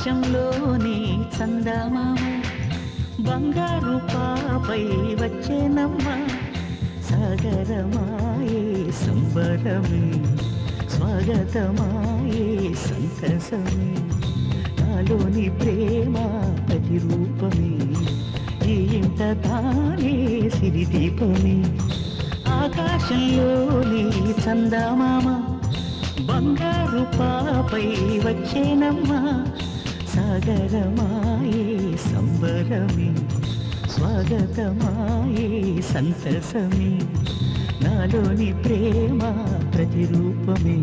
ఆకాశంలోని చందమామ బంగారు పాపై వచ్చేనమ్మ సాగరమాయే సంబరమే స్వాగతమాయే సంతసమే నాలోని ప్రేమ ప్రతిరూపమే ఈ ఇంట తానే సిరిదీపమే ఆకాశంలోని చందమామ బంగారు పాపై వచ్చేనమ్మ సాగరమాయే సంబరమే స్వాగతమాయే సంతసమే నాలోని ప్రేమ ప్రతిరూపమే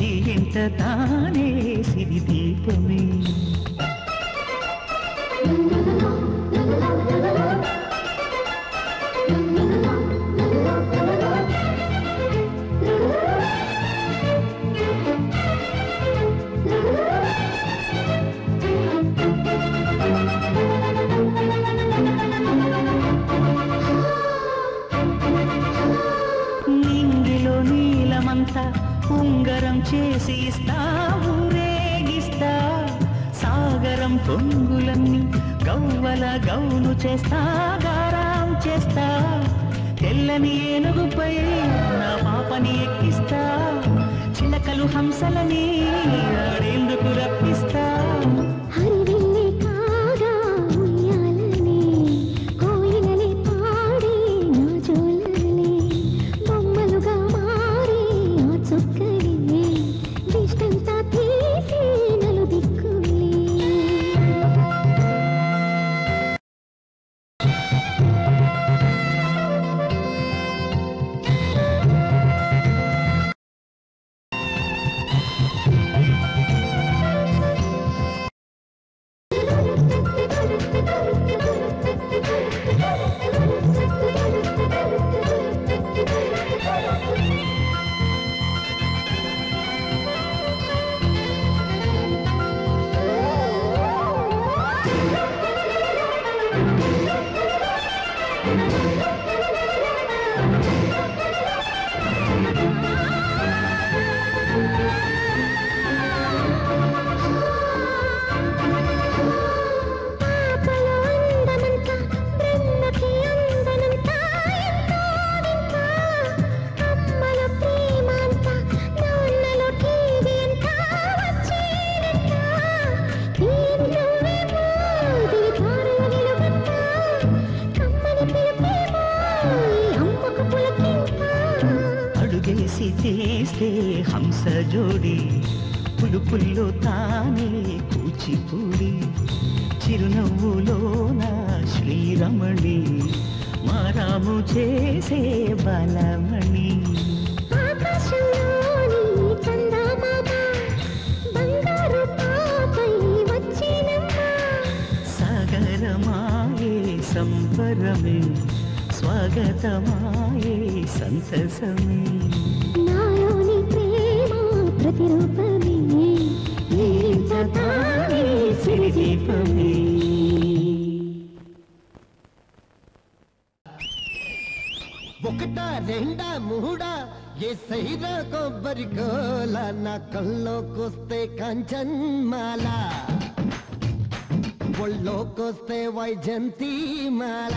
ఈ ఇంట తానే సిరిదీపమే ఉంగరం చేసి ఇస్తా ఊరేగిస్తా సాగరం పొంగులన్నీ గవ్వల గౌను చేస్తా గారాం చేస్తా తెల్లని ఏనుగుపై నా పాపని ఎక్కిస్తా చిలకలు హంసలని ఆడేందుకు రప్పిస్తా తీస్తే హంస జోడి పులుపుల్లో తానే కూచిపూడి చిరునవ్వులోన శ్రీరమణి మారాము చేసే బలమణి సాగరమాయే సంబరమే స్వాగతమాయే సంతసమే నాలోని ప్రేమ ప్రతిరూపమే ఈ ఇంట తానే సిరిదీపమే ఒకటా రెండా మూడా ఏ సైరా కొబ్బరి కోల నా కల్లోకొస్తే కాంచన్మాల ఒళ్ళోకొస్తే వైజంతి మాల